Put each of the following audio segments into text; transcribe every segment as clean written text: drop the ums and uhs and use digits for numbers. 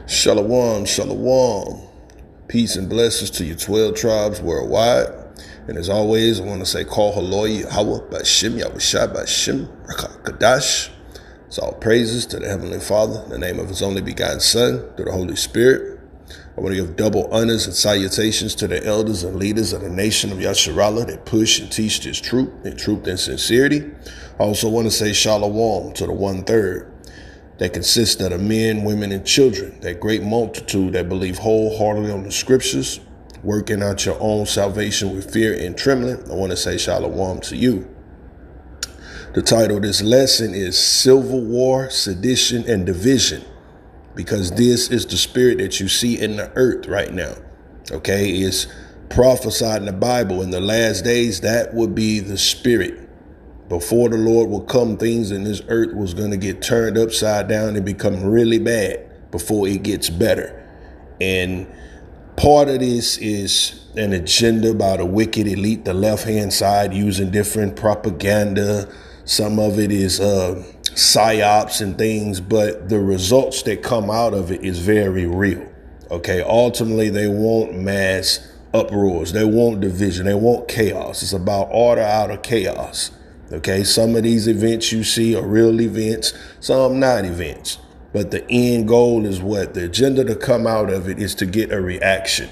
Shalom, shalom. Peace and blessings to your 12 tribes worldwide. And as always, I want to say, Call Haloi Yahweh Bashim Yahushai Bashim Kadash. It's all praises to the Heavenly Father, in the name of His only begotten Son, through the Holy Spirit. I want to give double honors and salutations to the elders and leaders of the nation of Yasharallah that push and teach this truth and sincerity. I also want to say shalom to the 1/3 that consists of the men, women, and children, that great multitude that believe wholeheartedly on the scriptures, working out your own salvation with fear and trembling. I want to say shalom to you. The title of this lesson is Civil War, Sedition, and Division, because this is the spirit that you see in the earth right now. Okay, it's prophesied in the Bible. In the last days, that would be the spirit. Before the Lord will come, things in this earth was going to get turned upside down and become really bad before it gets better. And part of this is an agenda by the wicked elite, the left-hand side, using different propaganda. Some of it is psyops and things, but the results that come out of it is very real. Okay, ultimately, they want mass uproars. They want division. They want chaos. It's about order out of chaos. Okay, some of these events you see are real events, some not events. But the end goal is what? The agenda to come out of it is to get a reaction.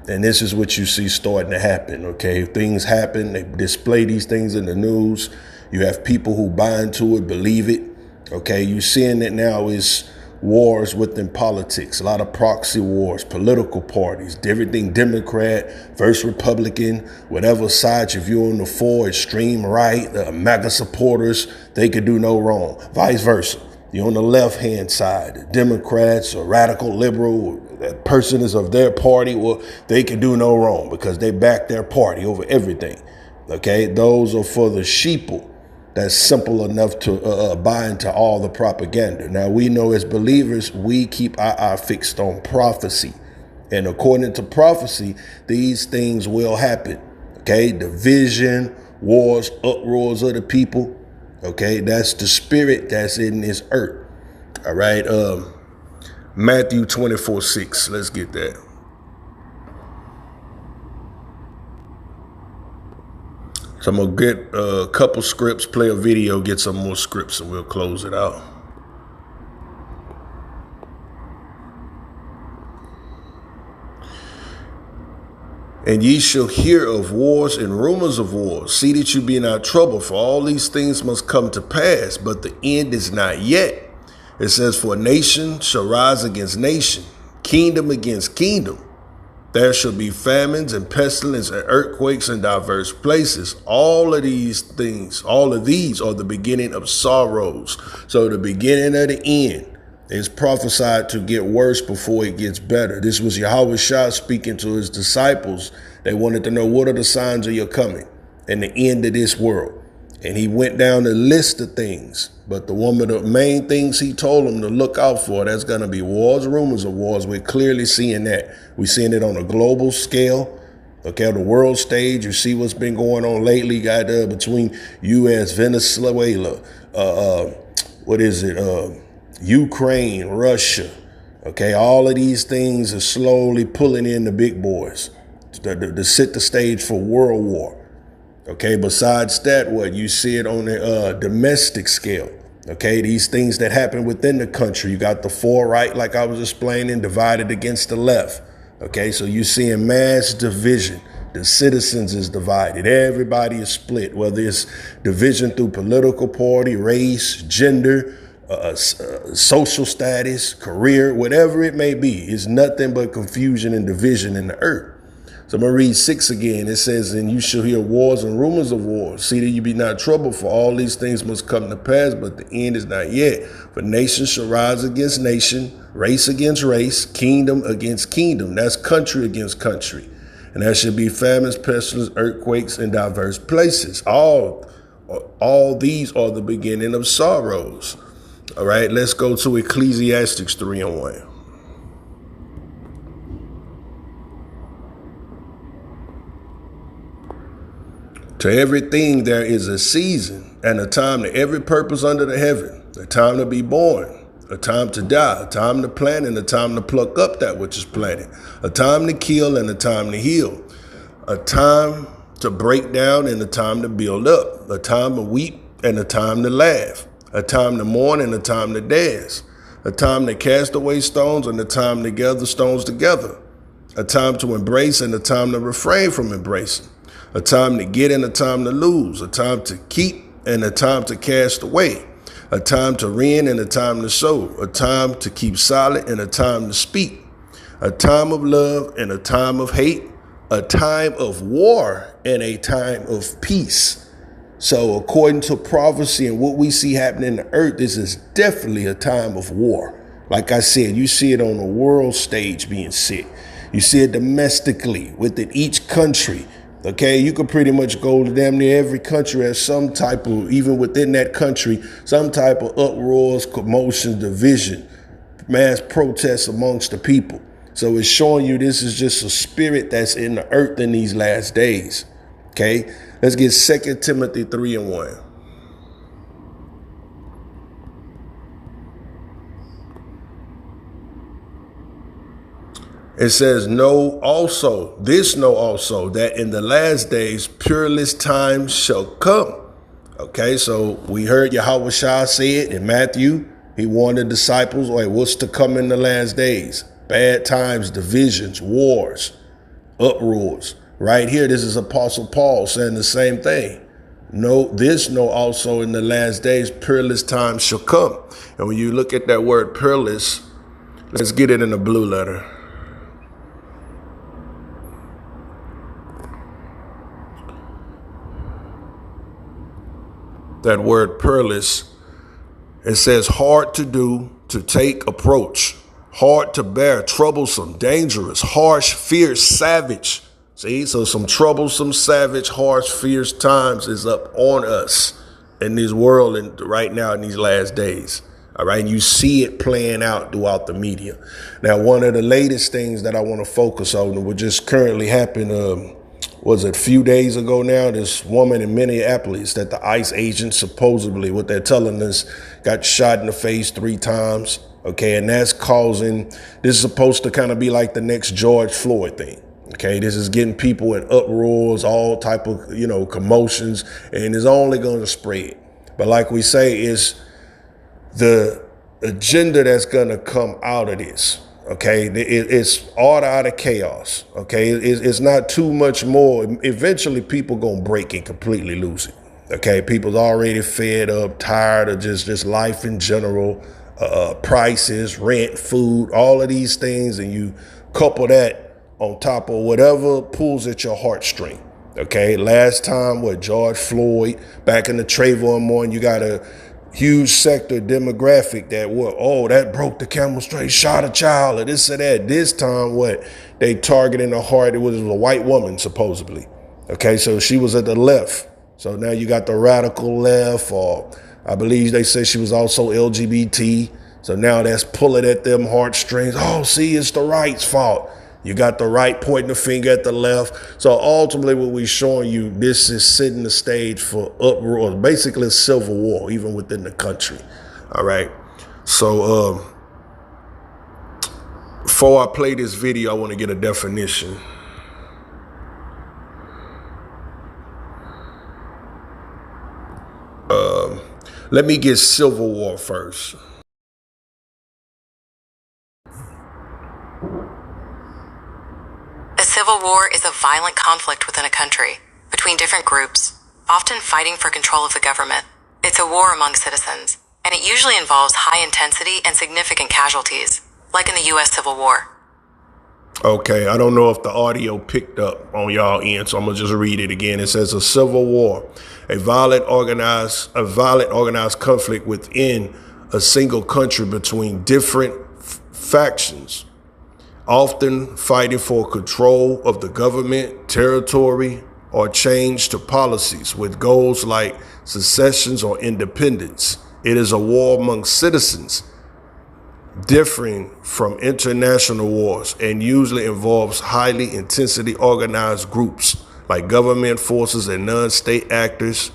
And this is what you see starting to happen, okay? Things happen, they display these things in the news. You have people who buy into it, believe it, okay? You're seeing that now is wars within politics, a lot of proxy wars, political parties, everything Democrat versus Republican, whatever side if you're on the far extreme right, the MAGA supporters, they could do no wrong. Vice versa. You're on the left-hand side, the Democrats or radical liberal, that person is of their party, well, they can do no wrong because they back their party over everything. Okay, those are for the sheeple. That's simple enough to buy into all the propaganda. Now, we know as believers, we keep our eye fixed on prophecy. And according to prophecy, these things will happen. Okay, division, wars, uproars of the people. Okay, that's the spirit that's in this earth. All right, Matthew 24:6. Let's get that. So I'm going to get a couple scripts, play a video, get some more scripts, and we'll close it out. And ye shall hear of wars and rumors of wars. See that you be not troubled, for all these things must come to pass, but the end is not yet. It says, for nation shall rise against nation, kingdom against kingdom. There shall be famines and pestilence and earthquakes in diverse places. All of these things, all of these are the beginning of sorrows. So the beginning of the end is prophesied to get worse before it gets better. This was Yahushua speaking to his disciples. They wanted to know, what are the signs of your coming and the end of this world? And he went down the list of things. But one of the main things he told them to look out for, that's going to be wars, rumors of wars. We're clearly seeing that. We're seeing it on a global scale. Okay, on the world stage, you see what's been going on lately, got between U.S., Venezuela, Ukraine, Russia. Okay, all of these things are slowly pulling in the big boys to set the stage for world war. Okay, besides that, what you see it on the domestic scale. Okay, these things that happen within the country. You got the far right, like I was explaining, divided against the left. Okay, so you're seeing mass division. The citizens is divided. Everybody is split, whether it's division through political party, race, gender, social status, career, whatever it may be. It's nothing but confusion and division in the earth. So I'm going to read 6 again. It says, and you shall hear wars and rumors of wars. See that you be not troubled, for all these things must come to pass, but the end is not yet. For nation shall rise against nation, race against race, kingdom against kingdom. That's country against country. And there shall be famines, pestilence, earthquakes in diverse places. All these are the beginning of sorrows. All right, let's go to Ecclesiastes 3:1. To everything there is a season and a time to every purpose under the heaven, a time to be born A time to die, a time to plant, and a time to pluck up that which is planted. A time to kill and a time to heal. A time to break down and a time to build up. A time to weep and a time to laugh. A time to mourn and a time to dance. A time to cast away stones and a time to gather stones together. A time to embrace and a time to refrain from embracing. A time to get and a time to lose. A time to keep and a time to cast away. A time to rend and a time to sow. A time to keep silent and a time to speak. A time of love and a time of hate. A time of war and a time of peace. So according to prophecy and what we see happening in the earth, this is definitely a time of war. Like I said, you see it on the world stage being set. You see it domestically within each country. Okay, you could pretty much go to damn near every country as some type of, even within that country, some type of uproars, commotions, division, mass protests amongst the people. So it's showing you this is just a spirit that's in the earth in these last days. Okay, let's get 2 Timothy 3:1. It says, know also, that in the last days, peerless times shall come. Okay, so we heard Yahweh Shah say it in Matthew. He warned the disciples, what's to come in the last days? Bad times, divisions, wars, uproars. Right here, this is Apostle Paul saying the same thing. Know also in the last days, peerless times shall come. And when you look at that word peerless, let's get it in a blue letter. That word peerless, it says hard to do, to take, approach, hard to bear, troublesome, dangerous, harsh, fierce, savage. See, so some troublesome, savage, harsh, fierce times is up on us in this world and right now in these last days. All right, and you see it playing out throughout the media. Now, one of the latest things that I want to focus on, what just currently happened, was it a few days ago now, this woman in Minneapolis that the ICE agents supposedly, what they're telling us, got shot in the face 3 times. Okay, and that's causing, this is supposed to kind of be like the next George Floyd thing. Okay, this is getting people in uproars, all type of, commotions, and it's only going to spread. But like we say, it's the agenda that's going to come out of this. Okay, it's order out of chaos. Okay, it's not too much more. Eventually, people gonna break and completely lose it. Okay, people's already fed up, tired of just life in general, prices, rent, food, all of these things, and you couple that on top of whatever pulls at your heartstring. Okay, last time George Floyd, back in the Trayvon morning, you got a huge sector demographic that broke the camel straight, shot a child, or this or that. This time, they targeting the heart. It was a white woman, supposedly. Okay, so she was at the left. So now you got the radical left, or I believe they say she was also LGBT. So now that's pulling at them heartstrings. Oh, see, it's the right's fault. You got the right pointing the finger at the left. So ultimately what we're showing you, this is setting the stage for uproar, basically a civil war, even within the country. All right. So before I play this video, I want to get a definition. Let me get civil war first. A civil war is a violent conflict within a country, between different groups, often fighting for control of the government. It's a war among citizens, and it usually involves high intensity and significant casualties, like in the U.S. Civil War. Okay, I don't know if the audio picked up on y'all end, so I'm gonna just read it again. It says a civil war, a violent organized conflict within a single country between different factions, often fighting for control of the government, territory, or change to policies with goals like secession or independence. It is a war among citizens, differing from international wars, and usually involves highly intensity organized groups like government forces and non-state actors,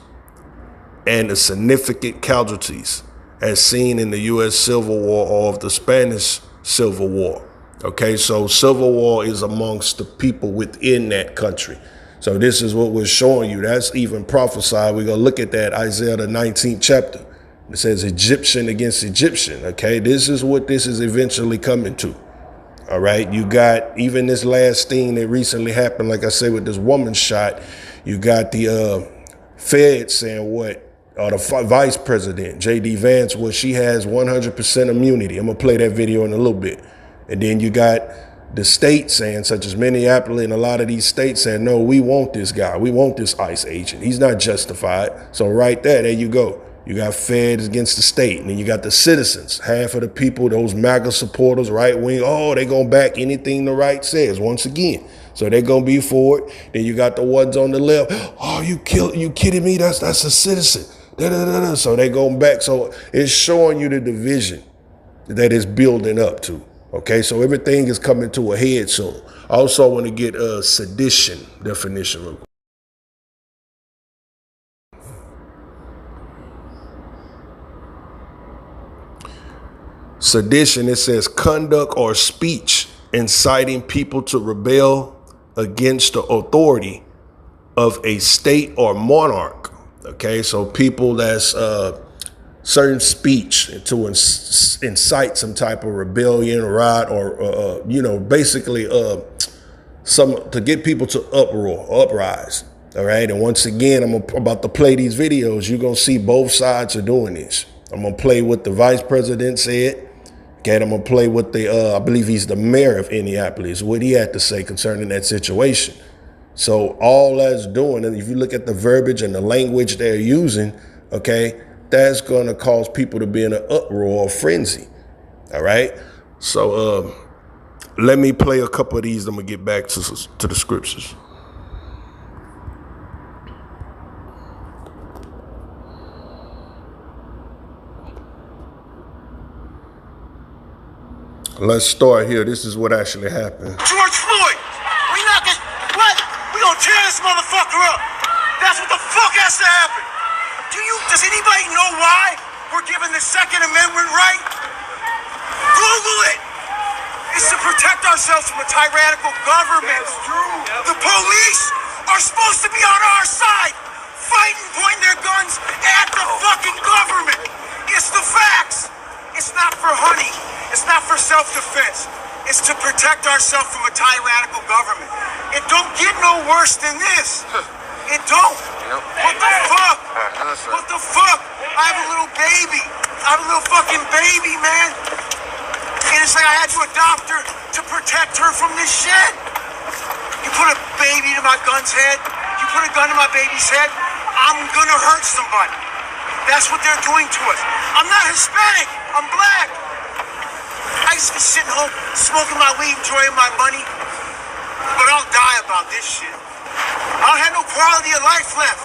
and the significant casualties. as seen in the U.S. Civil War or of the Spanish Civil War. Okay, so civil war is amongst the people within that country. So this is what we're showing you. That's even prophesied. We're going to look at that, Isaiah the 19th chapter. It says Egyptian against Egyptian. Okay, this is what this is eventually coming to. All right, you got even this last thing that recently happened, like I said, with this woman shot. You got the Fed saying what? The vice president, J.D. Vance, well, she has 100% immunity. I'm going to play that video in a little bit. And then you got the states saying, such as Minneapolis and a lot of these states saying, no, we want this guy. We want this ICE agent. He's not justified. So right there you go. You got feds against the state. And then you got the citizens, half of the people, those MAGA supporters, right wing. Oh, they going to back anything the right says once again. So they're going to be for it. Then you got the ones on the left. Oh, you kidding me? That's a citizen. Da-da-da-da. So they going back. So it's showing you the division that it's building up to. Okay, so everything is coming to a head soon. I also want to get a sedition definition real quick. Sedition, it says conduct or speech inciting people to rebel against the authority of a state or monarch. Okay, so people that's certain speech to incite some type of rebellion, riot, or basically some to get people to uprise. All right, and once again, I'm about to play these videos. You're gonna see both sides are doing this. I'm gonna play what the vice president said. Okay, I'm gonna play what the I believe he's the mayor of Indianapolis, what he had to say concerning that situation. So all that's doing, and if you look at the verbiage and the language they're using, okay, that's going to cause people to be in an uproar or frenzy. All right. So let me play a couple of these. I'm going to get back to the scriptures. Let's start here. This is what actually happened. George Floyd, we not this. What? We gonna tear this motherfucker up. That's what the fuck has to happen. Does anybody know why we're given the Second Amendment right? Google it. It's to protect ourselves from a tyrannical government. The police are supposed to be on our side, fighting, pointing their guns at the fucking government. It's the facts. It's not for honey. It's not for self-defense. It's to protect ourselves from a tyrannical government. It don't get no worse than this. It don't. Yep. What the fuck? What the fuck? I have a little baby. I have a little fucking baby, man. And it's like I had to adopt her to protect her from this shit. You put a baby to my gun's head. You put a gun to my baby's head. I'm gonna hurt somebody. That's what they're doing to us. I'm not Hispanic. I'm black. I used to be sitting home smoking my weed, enjoying my money. But I'll die about this shit. I don't have no quality of life left.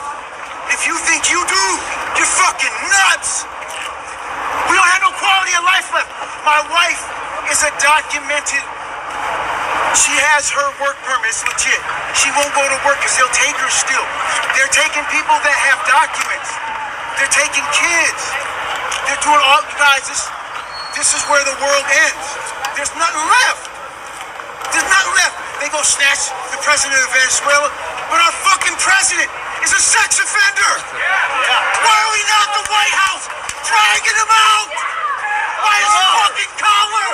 If you think you do, you're fucking nuts. We don't have no quality of life left. My wife is a documented. She has her work permit. It's legit. She won't go to work because they'll take her still. They're taking people that have documents. They're taking kids. They're doing all, you guys, this is where the world ends. There's nothing left. There's nothing left. They go snatch the president of Venezuela, but our fucking president is a sex offender. Why are we not at the White House dragging him out? By his fucking collar.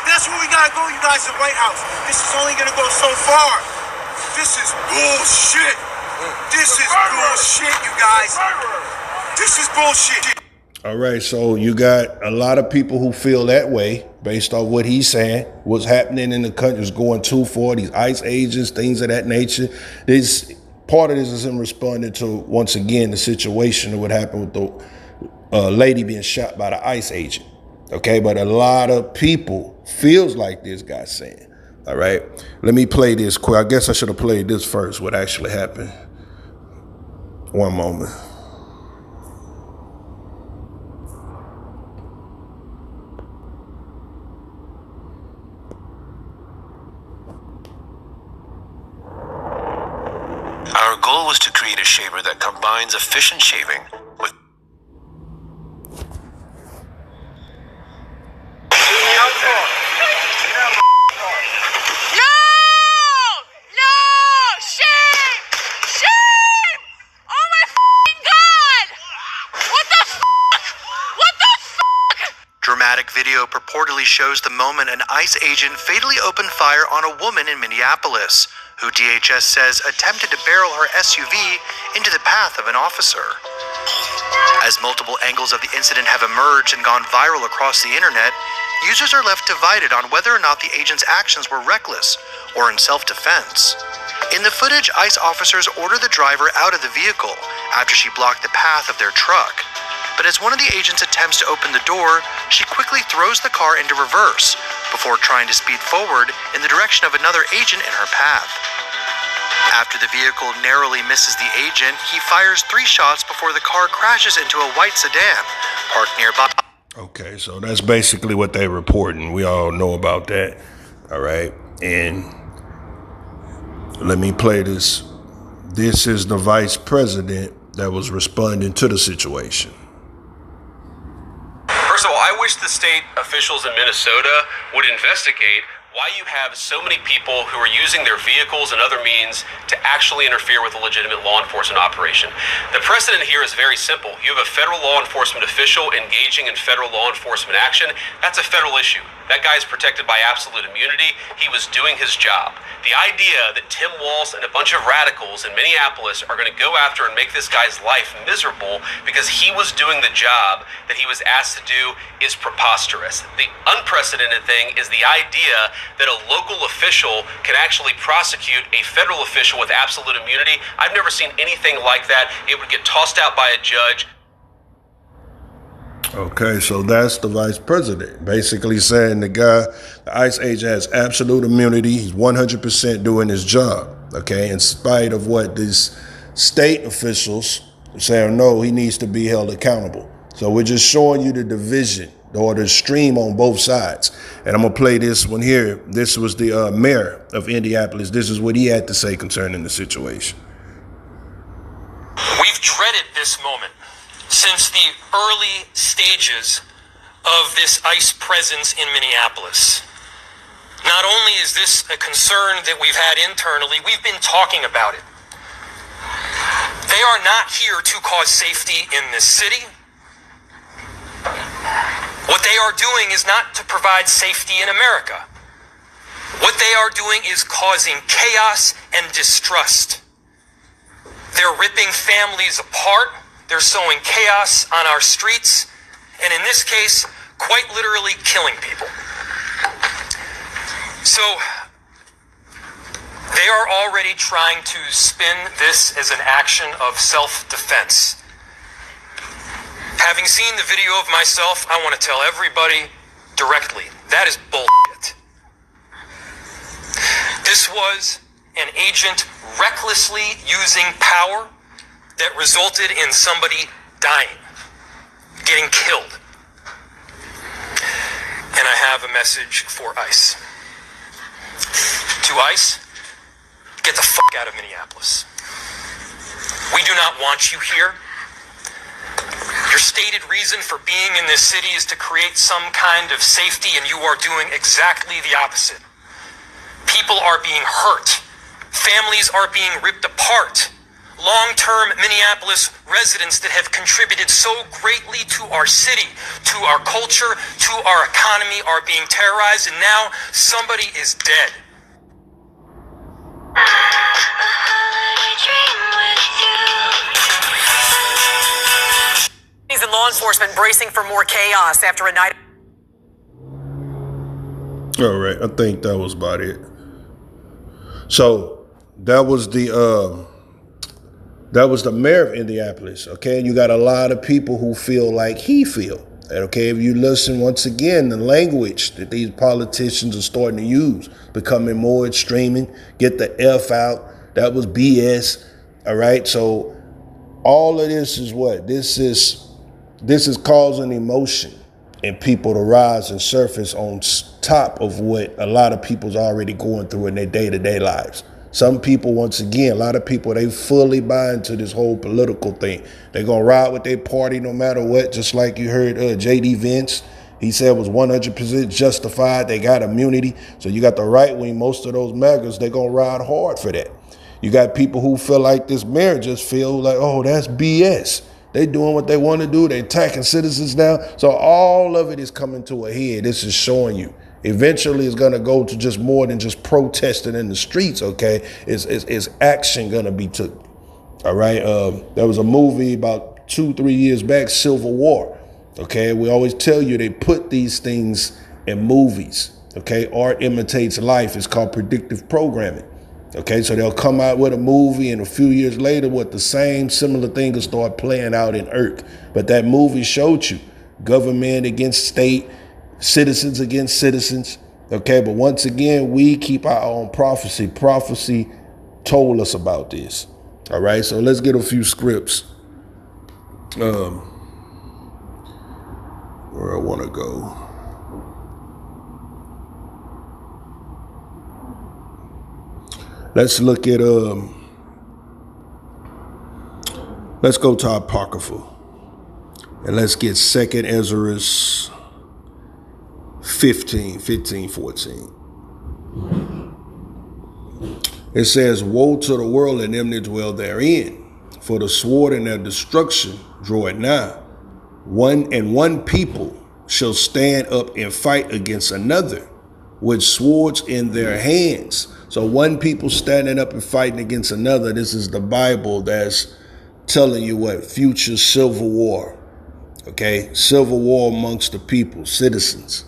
That's where we gotta go, you guys, the White House. This is only gonna go so far. This is bullshit. This is bullshit, you guys. This is bullshit. All right, so you got a lot of people who feel that way based on what he's saying, what's happening in the country is going too far, these ICE agents, things of that nature. This part of this is him responding to, once again, the situation of what happened with the lady being shot by the ICE agent. Okay, but a lot of people feels like this guy's saying. All right, let me play this quick. I guess I should have played this first, what actually happened. One moment. Our goal was to create a shaver that combines efficient shaving with... Dramatic video purportedly shows the moment an ICE agent fatally opened fire on a woman in Minneapolis, who DHS says attempted to barrel her SUV into the path of an officer. As multiple angles of the incident have emerged and gone viral across the internet, users are left divided on whether or not the agent's actions were reckless or in self-defense. In the footage, ICE officers order the driver out of the vehicle after she blocked the path of their truck. But as one of the agents attempts to open the door, she quickly throws the car into reverse before trying to speed forward in the direction of another agent in her path. After the vehicle narrowly misses the agent, he fires 3 shots before the car crashes into a white sedan parked nearby. Okay, so that's basically what they're reporting. We all know about that. All right. And let me play this. This is the vice president that was responding to the situation. First of all, I wish the state officials in Minnesota would investigate why you have so many people who are using their vehicles and other means to actually interfere with a legitimate law enforcement operation. The precedent here is very simple. You have a federal law enforcement official engaging in federal law enforcement action. That's a federal issue. That guy is protected by absolute immunity. He was doing his job. The idea that Tim Walz and a bunch of radicals in Minneapolis are going to go after and make this guy's life miserable because he was doing the job that he was asked to do is preposterous. The unprecedented thing is the idea that a local official can actually prosecute a federal official with absolute immunity. I've never seen anything like that. It would get tossed out by a judge. Okay, so that's the vice president basically saying the ICE agent has absolute immunity. He's 100% doing his job, okay, in spite of what these state officials are saying, no, he needs to be held accountable. So we're just showing you the division or the extreme on both sides. And I'm going to play this one here. This was the mayor of Indianapolis. This is what he had to say concerning the situation. We've dreaded this moment since the early stages of this ICE presence in Minneapolis. Not only is this a concern that we've had internally, we've been talking about it. They are not here to cause safety in this city. What they are doing is not to provide safety in America. What they are doing is causing chaos and distrust. They're ripping families apart. They're sowing chaos on our streets, and in this case, quite literally killing people. So, they are already trying to spin this as an action of self-defense. Having seen the video of myself, I want to tell everybody directly, that is bullshit. This was an agent recklessly using power that resulted in somebody dying, getting killed. And I have a message for ICE. To ICE, get the fuck out of Minneapolis. We do not want you here. Your stated reason for being in this city is to create some kind of safety, and you are doing exactly the opposite. People are being hurt. Families are being ripped apart. Long-term Minneapolis residents that have contributed so greatly to our city, to our culture, to our economy are being terrorized, and now somebody is dead. And law enforcement bracing for more chaos after a night. All right, I think that was about it. So that was the mayor of Indianapolis. Okay, and you got a lot of people who feel like he feel. And okay, if you listen once again, the language that these politicians are starting to use, becoming more extreme, get the F out. That was BS. All right, so all of this is what? This is causing emotion in people to rise and surface on top of what a lot of people's already going through in their day-to-day lives. Some people, once again, a lot of people, they fully buy into this whole political thing. They're going to ride with their party no matter what, just like you heard J.D. Vance. He said it was 100% justified. They got immunity. So you got the right wing, most of those MAGAs, they're going to ride hard for that. You got people who feel like this mayor just feel like, oh, that's BS. They doing what they want to do. They attacking citizens now. So all of it is coming to a head. This is showing you. Eventually, it's going to go to just more than just protesting in the streets, okay? It's action going to be took, all right? There was a movie about 2-3 years back, Civil War, okay? We always tell you they put these things in movies, okay? Art imitates life. It's called predictive programming. Okay, so they'll come out with a movie and a few years later what the same similar thing will start playing out in Earth. But that movie showed you government against state, citizens against citizens. Okay, but once again, we keep our own prophecy. Prophecy told us about this. All right, so let's get a few scripts. Where I want to go. Let's look at, let's go to Apocrypha. And let's get 2 Ezra 14. It says, woe to the world and them that dwell therein, for the sword and their destruction draw it nigh. One people shall stand up and fight against another with swords in their hands. So one people standing up and fighting against another. This is the Bible that's telling you what? Future civil war. Okay? Civil war amongst the people, citizens.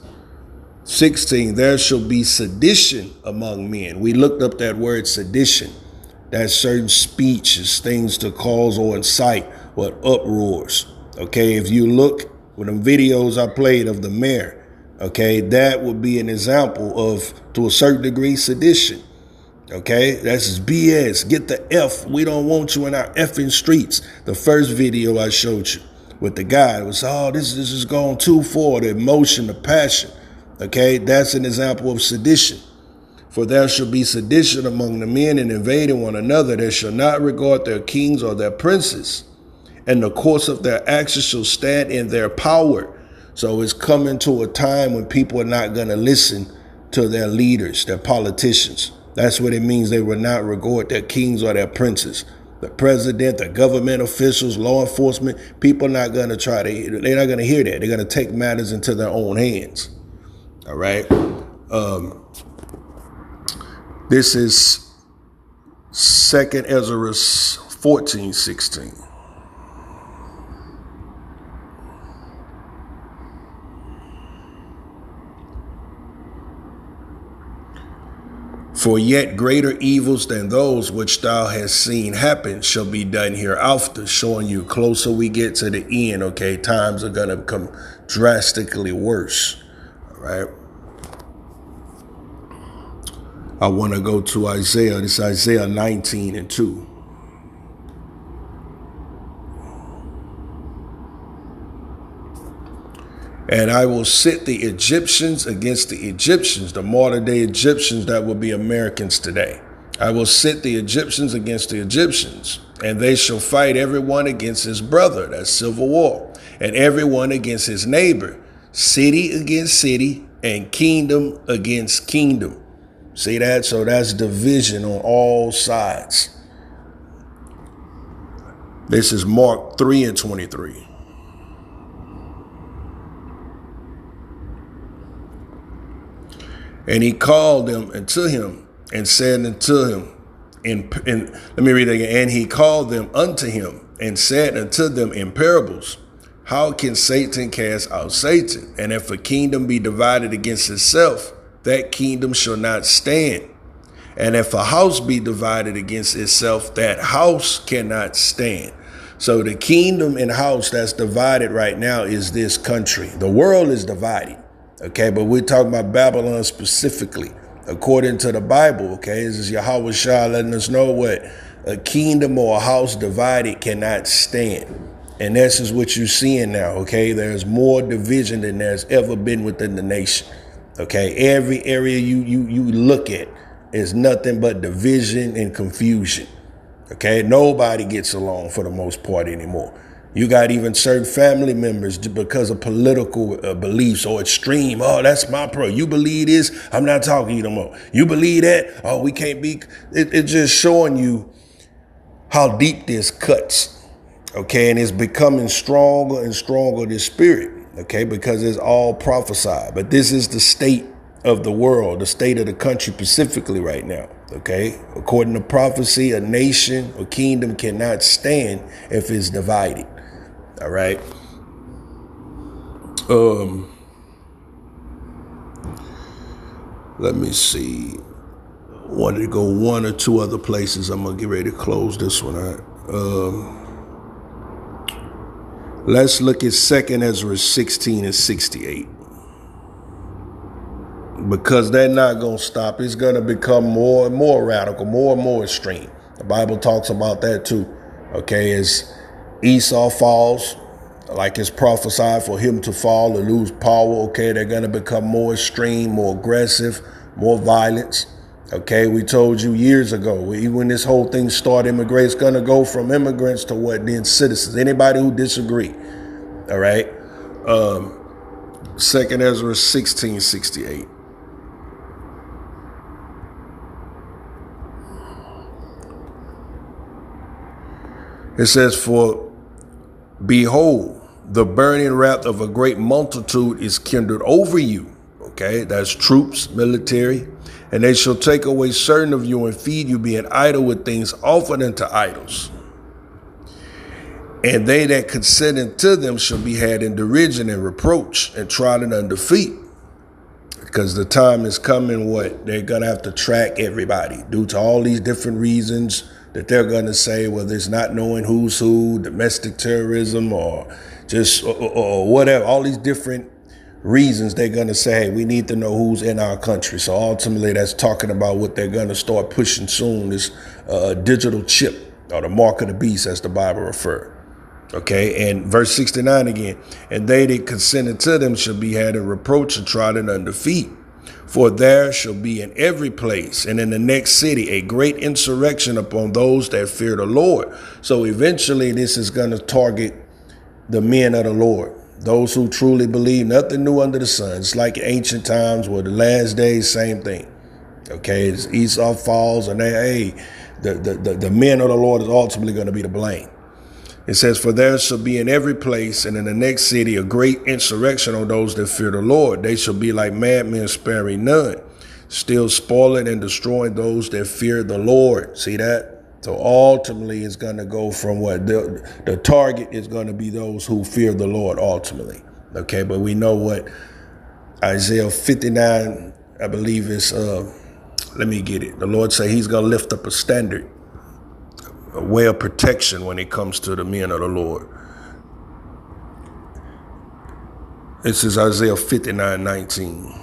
16, there shall be sedition among men. We looked up that word sedition. That's certain speeches, things to cause or incite, what uproars. Okay? If you look with them videos I played of the mayor, okay, that would be an example of, to a certain degree, sedition. Okay, that's BS. Get the F. We don't want you in our effing streets. The first video I showed you with the guy was, oh, this is going too far. The emotion, the passion. Okay, that's an example of sedition. For there shall be sedition among the men and invading one another. They shall not regard their kings or their princes, and the course of their actions shall stand in their power. So it's coming to a time when people are not going to listen to their leaders, their politicians. That's what it means. They will not regard their kings or their princes. The president, the government officials, law enforcement, people are not going to they're not going to hear that. They're going to take matters into their own hands. All right. This is 2 Ezra 14:16. For yet greater evils than those which thou hast seen happen shall be done hereafter, showing you closer we get to the end, okay, times are going to become drastically worse, all right? I want to go to Isaiah. This is Isaiah 19:2. And I will set the Egyptians against the Egyptians, the modern day Egyptians that will be Americans today. I will set the Egyptians against the Egyptians, and they shall fight everyone against his brother. That's civil war. And everyone against his neighbor, city against city, and kingdom against kingdom. See that? So that's division on all sides. This is Mark 3:23. And he called them unto him and said unto him, let me read it again. And he called them unto him and said unto them in parables, how can Satan cast out Satan? And if a kingdom be divided against itself, that kingdom shall not stand. And if a house be divided against itself, that house cannot stand. So the kingdom and house that's divided right now is this country. The world is divided. Okay, but we're talking about Babylon specifically, according to the Bible. Okay, this is Yahweh Shah letting us know what a kingdom or a house divided cannot stand. And this is what you're seeing now. Okay, there's more division than there's ever been within the nation. Okay, every area you look at is nothing but division and confusion. Okay, nobody gets along for the most part anymore. You got even certain family members because of political beliefs or extreme. Oh, that's my pro. You believe this? I'm not talking to you no more. You believe that? Oh, we can't be. It's just showing you how deep this cuts. Okay, and it's becoming stronger and stronger, this spirit, okay, because it's all prophesied. But this is the state of the world, the state of the country specifically right now, okay? According to prophecy, a nation or kingdom cannot stand if it's divided, all right? Let me see. Wanted to go one or two other places. I'm going to get ready to close this one out. Let's look at 2 Ezra 16 and 68. Because they're not going to stop. It's going to become more and more radical, more and more extreme. The Bible talks about that too. Okay, as Esau falls, like it's prophesied for him to fall and lose power, okay, they're going to become more extreme, more aggressive, more violence. Okay, we told you years ago, when this whole thing started, immigrants going to go from immigrants to what then citizens. Anybody who disagree, all right? 2 Ezra 16:68. It says, for behold, the burning wrath of a great multitude is kindled over you. Okay, that's troops, military. And they shall take away certain of you and feed you, being idle with things offered unto idols. And they that consent unto them shall be had in derision and reproach and trodden under feet. Because the time is coming, what? They're going to have to track everybody due to all these different reasons that they're going to say, whether it's not knowing who's who, domestic terrorism, or just or whatever, all these different reasons they're going to say, hey, we need to know who's in our country. So ultimately, that's talking about what they're going to start pushing soon, this digital chip, or the mark of the beast, as the Bible refers. Okay, and verse 69 again, and they that consented to them shall be had in reproach and trodden under feet. For there shall be in every place and in the next city a great insurrection upon those that fear the Lord. So eventually this is going to target the men of the Lord, those who truly believe nothing new under the sun. It's like ancient times where the last days, same thing. Okay, it's Esau falls, and the men of the Lord is ultimately going to be to blame. It says, for there shall be in every place and in the next city a great insurrection on those that fear the Lord. They shall be like madmen, sparing none, still spoiling and destroying those that fear the Lord. See that? So ultimately it's going to go from what? The target is going to be those who fear the Lord ultimately. Okay, but we know what Isaiah 59, I believe is, let me get it. The Lord say he's going to lift up a standard, a way of protection when it comes to the men of the Lord. This is Isaiah 59:19.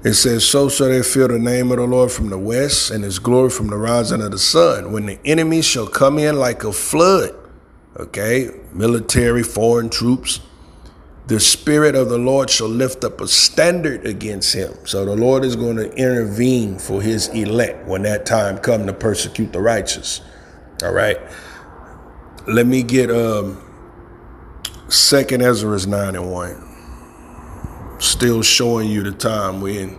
It says, so shall they fear the name of the Lord from the west, and his glory from the rising of the sun, when the enemy shall come in like a flood. Okay, military, foreign troops. The Spirit of the Lord shall lift up a standard against him. So the Lord is going to intervene for his elect when that time comes to persecute the righteous. All right. Let me get 2 Ezra 9:1. Still showing you the time we're in.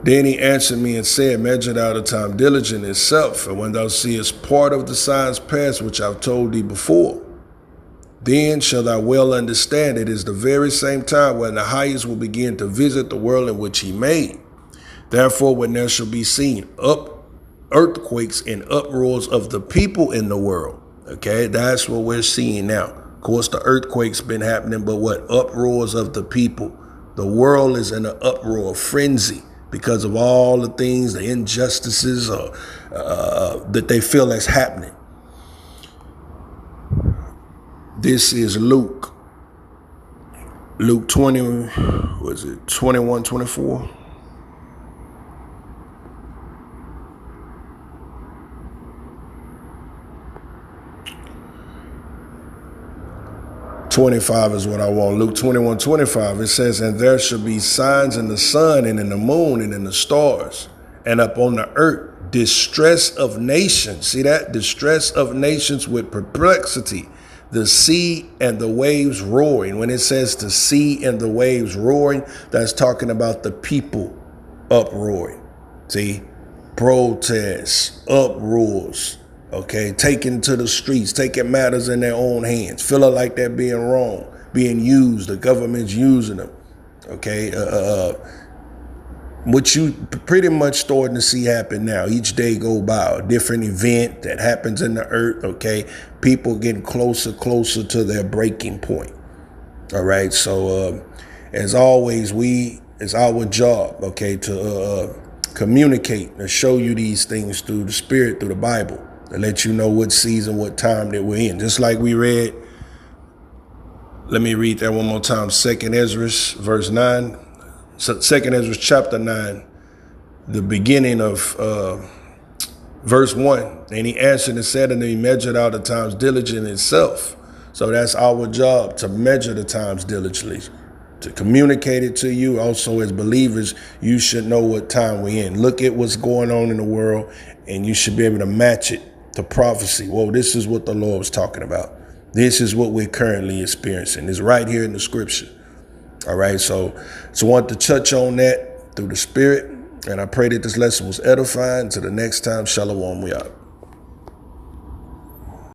Then he answered me and said, measure thou the time diligent itself, and when thou seest part of the signs past which I've told thee before, then shall thou well understand it is the very same time when the highest will begin to visit the world in which he made. Therefore, when there shall be seen earthquakes and uproars of the people in the world, okay, that's what we're seeing now. Of course, the earthquakes been happening, but what? Uproars of the people. The world is in an uproar, frenzy, because of all the things, the injustices that they feel that's happening. This is Luke 20, was it 21:24? $25 is what I want. Luke 21:25. It says, and there shall be signs in the sun and in the moon and in the stars, and upon the earth distress of nations. See that? Distress of nations with perplexity, The sea and the waves roaring. When it says the sea and the waves roaring, that's talking about the people uproaring. See, protests, uproars, okay, taking to the streets, taking matters in their own hands, feeling like they're being wrong, being used, the government's using them, okay. What you pretty much starting to see happen now. Each day go by, a different event that happens in the earth, okay? People getting closer to their breaking point, all right? So as always, it's our job, okay, to communicate and show you these things through the Spirit, through the Bible, to let you know what season, what time that we're in. Just like we read, let me read that one more time, 2nd Ezra, verse 9. So 2nd Ezra chapter 9, the beginning of verse 1. And he answered and said unto me, measured out the times diligently itself. So that's our job, to measure the times diligently, to communicate it to you. Also, as believers, you should know what time we're in. Look at what's going on in the world, and you should be able to match it to prophecy. Whoa, this is what the Lord was talking about. This is what we're currently experiencing. It's right here in the scripture. All right, so I want to touch on that through the Spirit, and I pray that this lesson was edifying. Until the next time, shalom, we out.